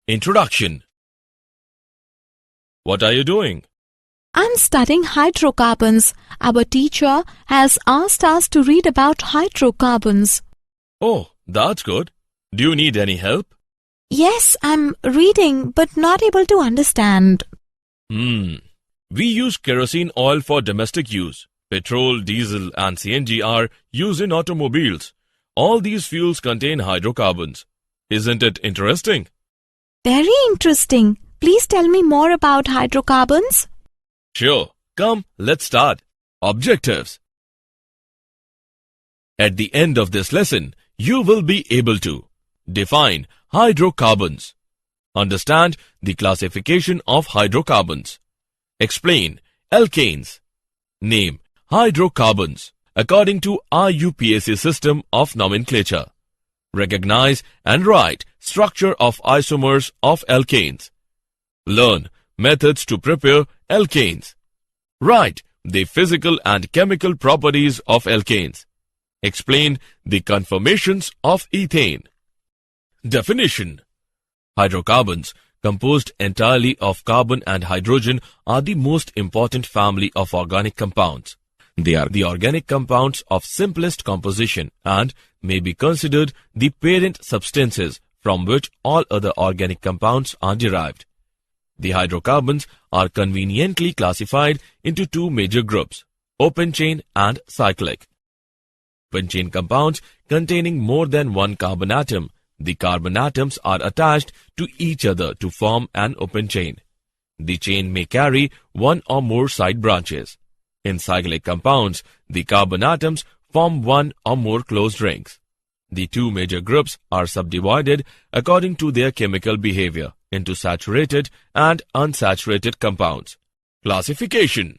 Introduction. What are you doing? I'm studying hydrocarbons. Our teacher has asked us to read about hydrocarbons. Oh, that's good. Do you need any help? Yes, I'm reading but not able to understand. We use kerosene oil for domestic use. Petrol, diesel and CNG are used in automobiles. All these fuels contain hydrocarbons. Isn't it interesting? Very interesting. Please tell me more about hydrocarbons. Sure. Come, let's start. Objectives. At the end of this lesson, you will be able to define hydrocarbons, understand the classification of hydrocarbons, explain alkanes, name hydrocarbons according to IUPAC system of nomenclature, recognize and write structure of isomers of alkanes, learn methods to prepare alkanes, write the physical and chemical properties of alkanes, explain the conformations of ethane. Definition. Hydrocarbons, composed entirely of carbon and hydrogen, are the most important family of organic compounds. They are the organic compounds of simplest composition and may be considered the parent substances from which all other organic compounds are derived. The hydrocarbons are conveniently classified into two major groups, open chain and cyclic. Open chain compounds containing more than one carbon atom. The carbon atoms are attached to each other to form an open chain. The chain may carry one or more side branches. In cyclic compounds, the carbon atoms form one or more closed rings. The two major groups are subdivided according to their chemical behavior into saturated and unsaturated compounds. Classification.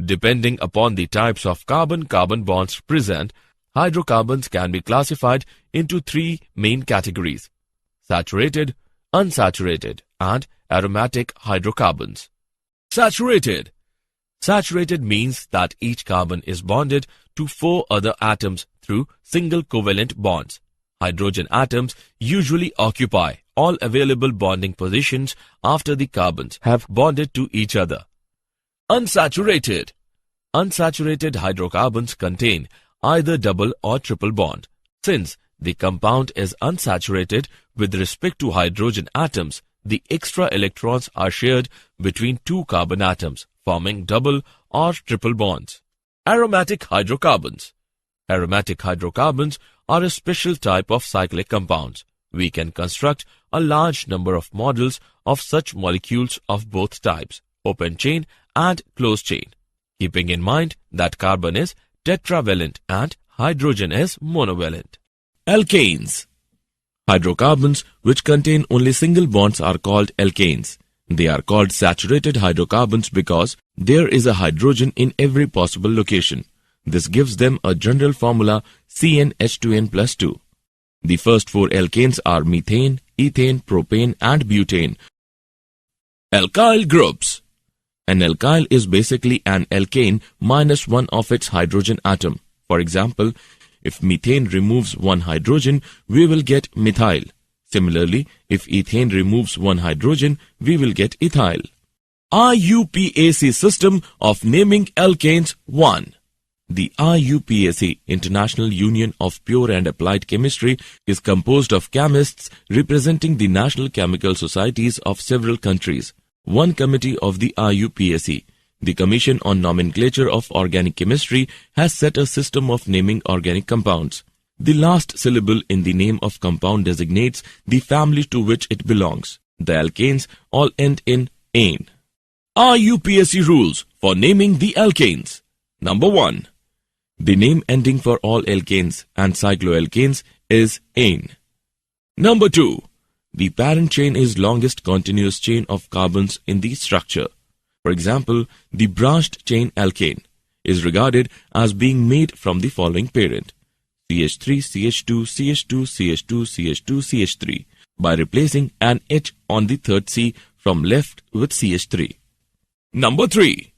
Depending upon the types of carbon-carbon bonds present, hydrocarbons can be classified into three main categories: saturated, unsaturated, and aromatic hydrocarbons. Saturated. Saturated means that each carbon is bonded to four other atoms through single covalent bonds. Hydrogen atoms usually occupy all available bonding positions after the carbons have bonded to each other. Unsaturated. Unsaturated hydrocarbons contain either double or triple bond. Since the compound is unsaturated with respect to hydrogen atoms, the extra electrons are shared between two carbon atoms, forming double or triple bonds. Aromatic hydrocarbons. Aromatic hydrocarbons are a special type of cyclic compounds. We can construct a large number of models of such molecules of both types, open chain and closed chain, keeping in mind that carbon is tetravalent and hydrogen is monovalent. Alkanes. Hydrocarbons which contain only single bonds are called alkanes. They are called saturated hydrocarbons because there is a hydrogen in every possible location. This gives them a general formula CnH2n plus 2. The first four alkanes are methane, ethane, propane and butane. Alkyl groups. An alkyl is basically an alkane minus one of its hydrogen atom. For example, if methane removes one hydrogen, we will get methyl. Similarly, if ethane removes one hydrogen, we will get ethyl. IUPAC system of naming alkanes 1. The IUPAC, International Union of Pure and Applied Chemistry, is composed of chemists representing the national chemical societies of several countries. One committee of the IUPAC, the Commission on Nomenclature of Organic Chemistry, has set a system of naming organic compounds. The last syllable in the name of compound designates the family to which it belongs. The alkanes all end in -ane. IUPAC rules for naming the alkanes. Number 1. The name ending for all alkanes and cycloalkanes is -ane. Number 2. The parent chain is longest continuous chain of carbons in the structure. For example, the branched chain alkane is regarded as being made from the following parent: CH3, CH2, CH2, CH2, CH2, CH3, by replacing an H on the third C from left with CH3. Number 3.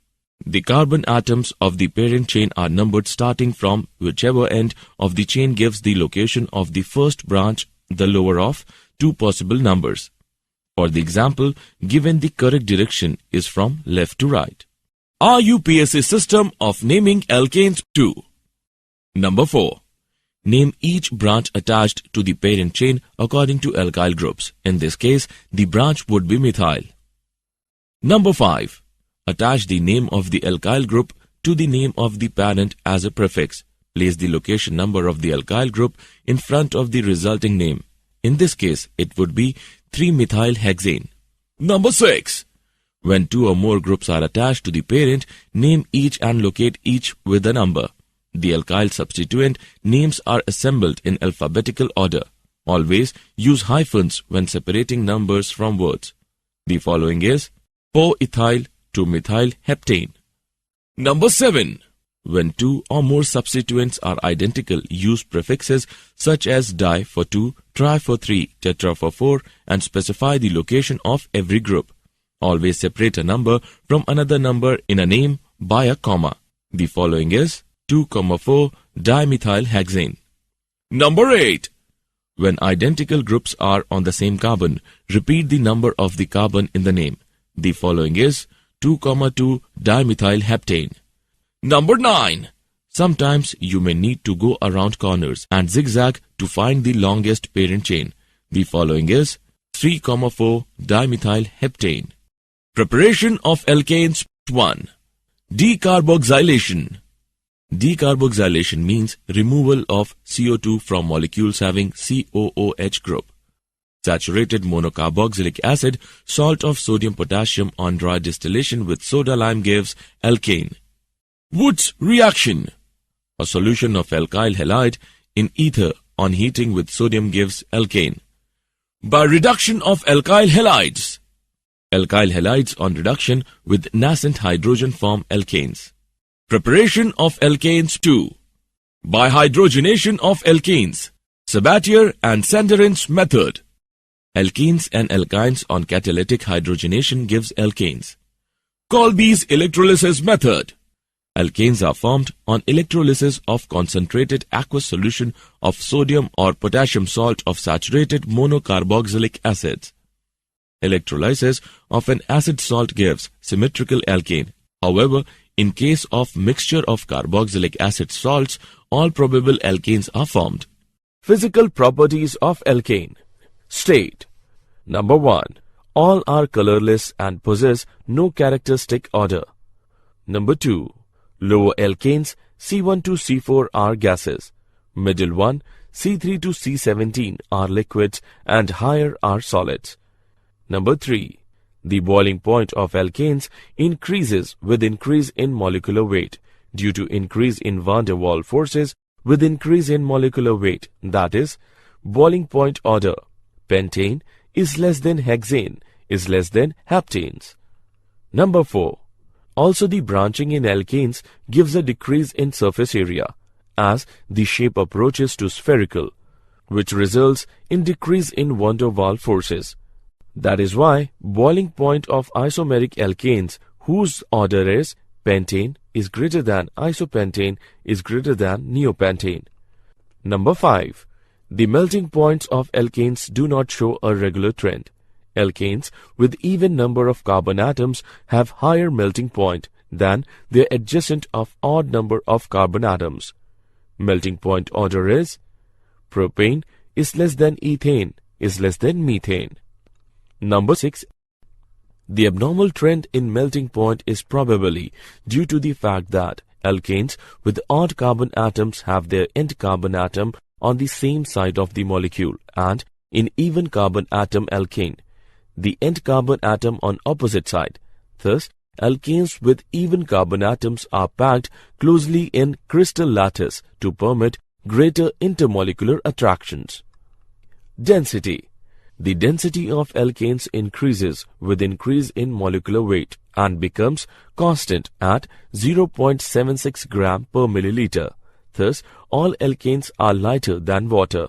The carbon atoms of the parent chain are numbered starting from whichever end of the chain gives the location of the first branch, the lower of two possible numbers. For the example given, the correct direction is from left to right. RUPAC system of naming alkanes 2. Number 4. Name each branch attached to the parent chain according to alkyl groups. In this case, the branch would be methyl. Number 5. Attach the name of the alkyl group to the name of the parent as a prefix. Place the location number of the alkyl group in front of the resulting name. In this case, it would be 3-methylhexane. Number 6. When 2 or more groups are attached to the parent, name each and locate each with a number. The alkyl substituent names are assembled in alphabetical order. Always use hyphens when separating numbers from words. The following is 4-ethyl 2-methylheptane. Number 7. When 2 or more substituents are identical, use prefixes such as di for 2, tri for 3, tetra for 4 and specify the location of every group. Always separate a number from another number in a name by a comma. The following is 2,4-dimethylhexane. Number 8. When identical groups are on the same carbon, repeat the number of the carbon in the name. The following is 2,2-dimethylheptane. Number 9. Sometimes you may need to go around corners and zigzag to find the longest parent chain. The following is 3,4-dimethylheptane. Preparation of alkanes 1. Decarboxylation. Decarboxylation means removal of CO2 from molecules having COOH group. Saturated monocarboxylic acid, salt of sodium potassium on dry distillation with soda lime gives alkane. Wood's reaction. A solution of alkyl halide in ether on heating with sodium gives alkane. By reduction of alkyl halides. Alkyl halides on reduction with nascent hydrogen form alkanes. Preparation of alkanes 2. By hydrogenation of alkanes. Sabatier and Sanderen's method. Alkenes and alkynes on catalytic hydrogenation gives alkanes. Kolbe's electrolysis method. Alkanes are formed on electrolysis of concentrated aqueous solution of sodium or potassium salt of saturated monocarboxylic acids. Electrolysis of an acid salt gives symmetrical alkane. However, in case of mixture of carboxylic acid salts, all probable alkanes are formed. Physical properties of alkane. State. Number 1. All are colorless and possess no characteristic odor. Number 2. Lower alkanes C1 to C4 are gases. Middle one C3 to C17 are liquids and higher are solids. Number 3. The boiling point of alkanes increases with increase in molecular weight due to increase in van der Waals forces with increase in molecular weight, that is, boiling point order. Pentane is less than hexane is less than heptanes. Number 4. Also the branching in alkanes gives a decrease in surface area as the shape approaches to spherical, which results in decrease in van der Waals forces. That is why boiling point of isomeric alkanes whose order is pentane is greater than isopentane is greater than neopentane. Number 5. The melting points of alkanes do not show a regular trend. Alkanes with even number of carbon atoms have higher melting point than their adjacent of odd number of carbon atoms. Melting point order is propane is less than ethane is less than methane. Number 6. The abnormal trend in melting point is probably due to the fact that alkanes with odd carbon atoms have their end carbon atom on the same side of the molecule, and in even carbon atom alkane, the end carbon atom on opposite side. Thus, alkanes with even carbon atoms are packed closely in crystal lattice to permit greater intermolecular attractions. Density. The density of alkanes increases with increase in molecular weight and becomes constant at 0.76 gram per milliliter. Thus, all alkanes are lighter than water.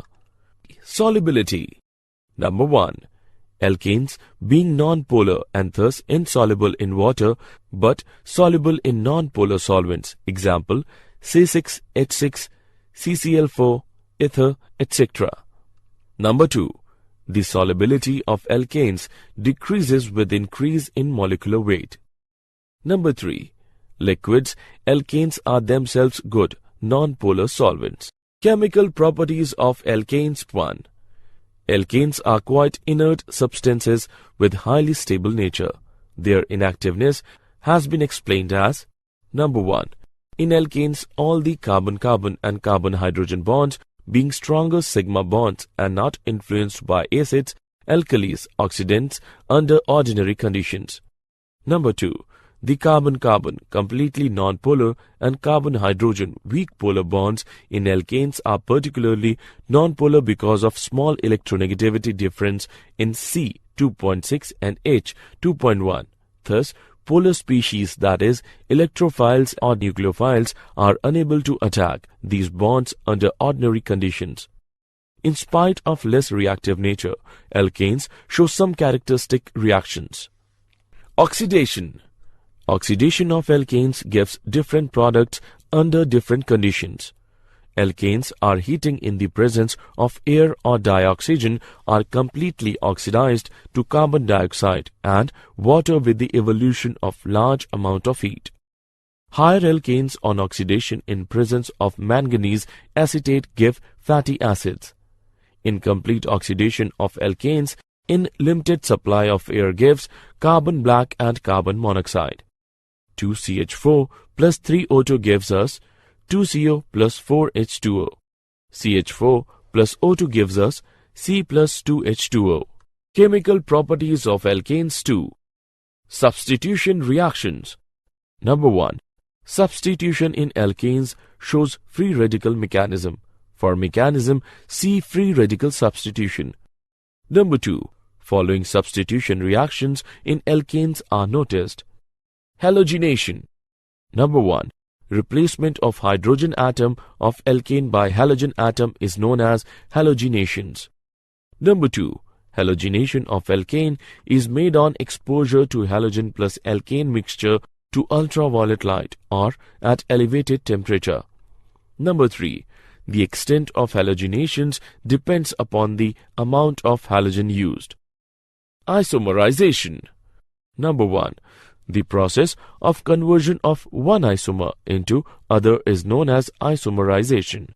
Solubility. Number 1. Alkanes being non-polar and thus insoluble in water but soluble in non-polar solvents. Example, C6H6, CCl4, ether, etc. Number 2. The solubility of alkanes decreases with increase in molecular weight. Number 3. Liquids. Alkanes are themselves good, non-polar solvents. Chemical properties of alkanes. 1. Alkanes are quite inert substances with highly stable nature. Their inactiveness has been explained as: Number 1. In alkanes, all the carbon-carbon and carbon-hydrogen bonds being stronger sigma bonds and not influenced by acids, alkalis, oxidants under ordinary conditions. Number 2. The carbon-carbon completely non-polar and carbon-hydrogen weak polar bonds in alkanes are particularly non-polar because of small electronegativity difference in C 2.6 and H 2.1. Thus, polar species, that is, electrophiles or nucleophiles, are unable to attack these bonds under ordinary conditions. In spite of less reactive nature, alkanes show some characteristic reactions. Oxidation. Oxidation of alkanes gives different products under different conditions. Alkanes are heating in the presence of air or dioxygen are completely oxidized to carbon dioxide and water with the evolution of large amount of heat. Higher alkanes on oxidation in presence of manganese acetate give fatty acids. Incomplete oxidation of alkanes in limited supply of air gives carbon black and carbon monoxide. 2CH4 plus 3O2 gives us 2CO plus 4H2O. CH4 plus O2 gives us C plus 2H2O. Chemical properties of alkanes. 2. Substitution reactions. Number 1. Substitution in alkanes shows free radical mechanism. For mechanism, see free radical substitution. Number 2. Following substitution reactions in alkanes are noticed. Halogenation. Number 1. Replacement of hydrogen atom of alkane by halogen atom is known as halogenations. Number 2. Halogenation of alkane is made on exposure to halogen plus alkane mixture to ultraviolet light or at elevated temperature. Number 3. The extent of halogenations depends upon the amount of halogen used. Isomerization. Number 1. The process of conversion of one isomer into other is known as isomerization.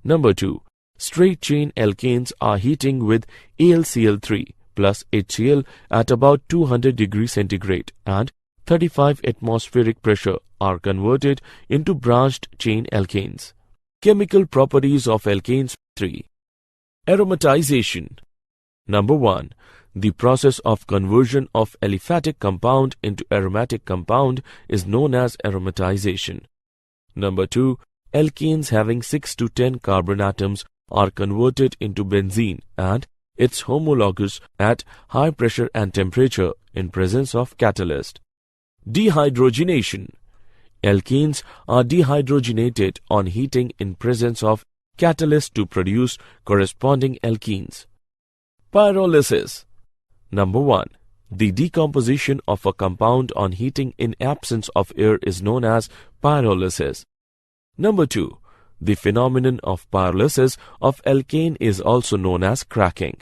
Number 2. Straight chain alkanes are heating with AlCl3 plus HCl at about 200 degrees centigrade and 35 atmospheric pressure are converted into branched chain alkanes. Chemical properties of alkanes. 3. Aromatization. Number 1. The process of conversion of aliphatic compound into aromatic compound is known as aromatization. Number 2. Alkanes having 6 to 10 carbon atoms are converted into benzene and its homologous at high pressure and temperature in presence of catalyst. Dehydrogenation. Alkanes are dehydrogenated on heating in presence of catalyst to produce corresponding alkenes. Pyrolysis. Number 1. The decomposition of a compound on heating in absence of air is known as pyrolysis. Number 2. The phenomenon of pyrolysis of alkane is also known as cracking.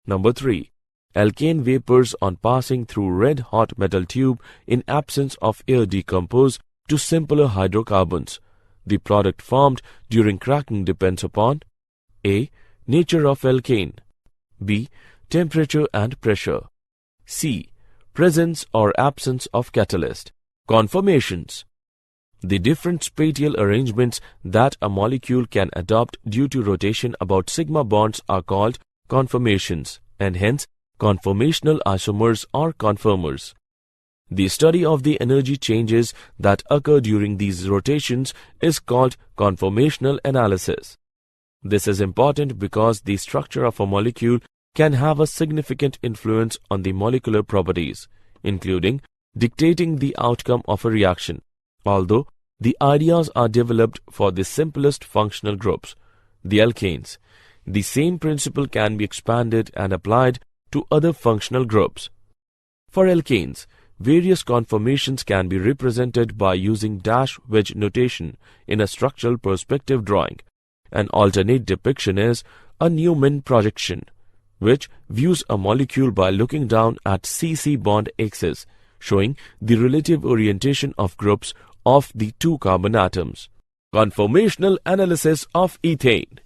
Number 3. Alkane vapors on passing through red-hot metal tube in absence of air decompose to simpler hydrocarbons. The product formed during cracking depends upon A. Nature of alkane, B. Temperature and pressure, C. Presence or absence of catalyst. Conformations. The different spatial arrangements that a molecule can adopt due to rotation about sigma bonds are called conformations, and hence conformational isomers or conformers. The study of the energy changes that occur during these rotations is called conformational analysis. This is important because the structure of a molecule can have a significant influence on the molecular properties, including dictating the outcome of a reaction. Although the ideas are developed for the simplest functional groups, the alkanes, the same principle can be expanded and applied to other functional groups. For alkanes, various conformations can be represented by using dash wedge notation in a structural perspective drawing. An alternate depiction is a Newman projection. which views a molecule by looking down at CC bond axis, showing the relative orientation of groups of the two carbon atoms. Conformational analysis of ethane.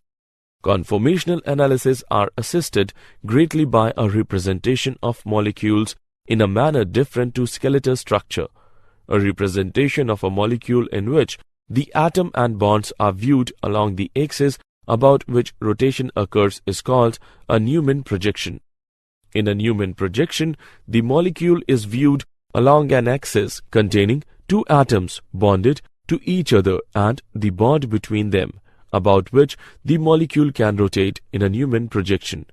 Conformational analysis are assisted greatly by a representation of molecules in a manner different to skeletal structure. A representation of a molecule in which the atom and bonds are viewed along the axis about which rotation occurs is called a Newman projection. In a Newman projection, the molecule is viewed along an axis containing two atoms bonded to each other and the bond between them, about which the molecule can rotate in a Newman projection.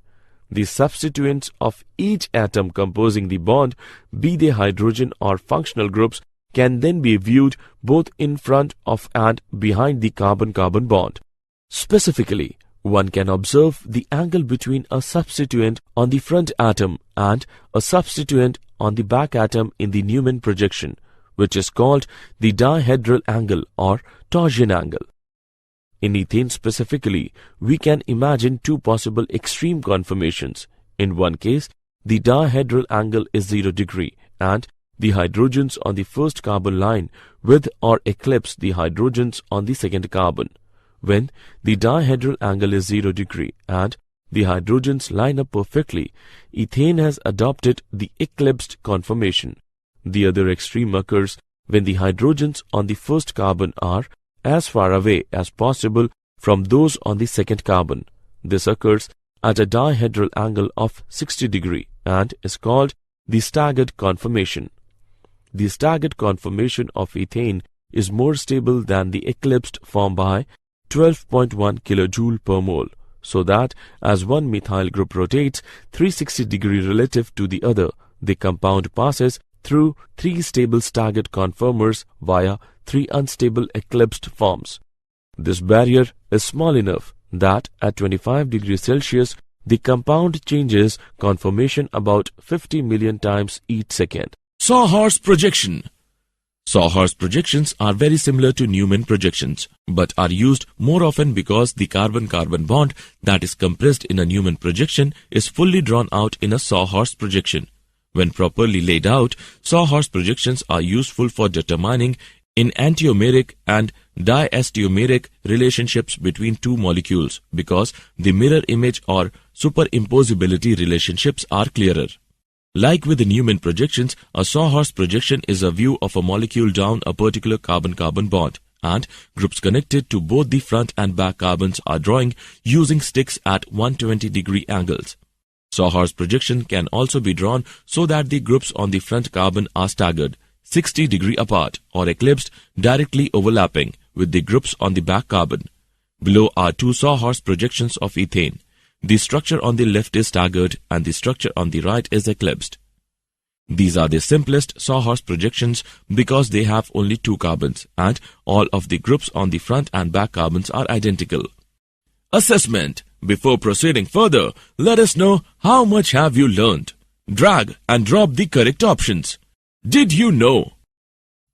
The substituents of each atom composing the bond, be they hydrogen or functional groups, can then be viewed both in front of and behind the carbon-carbon bond. Specifically, one can observe the angle between a substituent on the front atom and a substituent on the back atom in the Newman projection, which is called the dihedral angle or torsion angle. In ethane specifically, we can imagine two possible extreme conformations. In one case, the dihedral angle is 0 degree and the hydrogens on the first carbon line with or eclipse the hydrogens on the second carbon. When the dihedral angle is 0 degree and the hydrogens line up perfectly, ethane has adopted the eclipsed conformation. The other extreme occurs when the hydrogens on the first carbon are as far away as possible from those on the second carbon. This occurs at a dihedral angle of 60 degree and is called the staggered conformation. The staggered conformation of ethane is more stable than the eclipsed form by 12.1 kJ per mole, so that as one methyl group rotates 360 degree relative to the other, the compound passes through three stable staggered conformers via three unstable eclipsed forms. This barrier is small enough that at 25 degrees Celsius, the compound changes conformation about 50 million times each second. Sawhorse projection. Sawhorse projections are very similar to Newman projections, but are used more often because the carbon-carbon bond that is compressed in a Newman projection is fully drawn out in a sawhorse projection. When properly laid out, sawhorse projections are useful for determining enantiomeric and diastereomeric relationships between two molecules because the mirror image or superimposability relationships are clearer. Like with the Newman projections, a sawhorse projection is a view of a molecule down a particular carbon-carbon bond, and groups connected to both the front and back carbons are drawing using sticks at 120 degree angles. Sawhorse projection can also be drawn so that the groups on the front carbon are staggered 60 degree apart or eclipsed directly overlapping with the groups on the back carbon. Below are two sawhorse projections of ethane. The structure on the left is staggered and the structure on the right is eclipsed. These are the simplest sawhorse projections because they have only two carbons and all of the groups on the front and back carbons are identical. Assessment. Before proceeding further, let us know how much have you learned. Drag and drop the correct options. Did you know?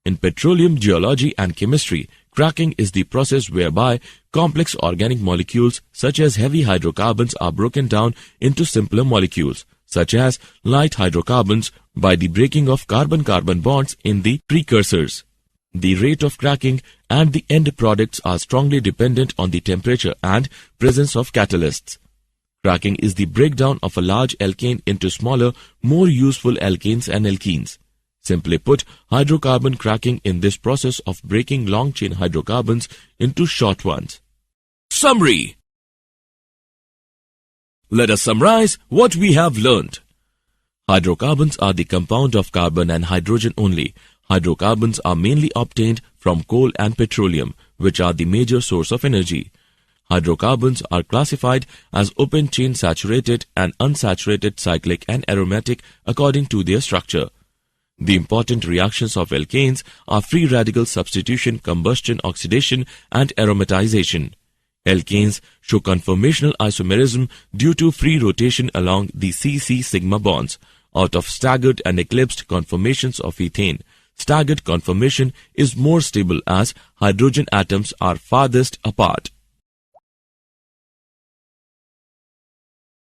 In petroleum geology and chemistry, cracking is the process whereby complex organic molecules such as heavy hydrocarbons are broken down into simpler molecules such as light hydrocarbons by the breaking of carbon-carbon bonds in the precursors. The rate of cracking and the end products are strongly dependent on the temperature and presence of catalysts. Cracking is the breakdown of a large alkane into smaller, more useful alkanes and alkenes. Simply put, hydrocarbon cracking in this process of breaking long-chain hydrocarbons into short ones. Summary. Let us summarize what we have learned. Hydrocarbons are the compound of carbon and hydrogen only. Hydrocarbons are mainly obtained from coal and petroleum, which are the major source of energy. Hydrocarbons are classified as open-chain saturated and unsaturated cyclic and aromatic according to their structure. The important reactions of alkanes are free radical substitution, combustion, oxidation, and aromatization. Alkanes show conformational isomerism due to free rotation along the C-C sigma bonds. Out of staggered and eclipsed conformations of ethane, staggered conformation is more stable as hydrogen atoms are farthest apart.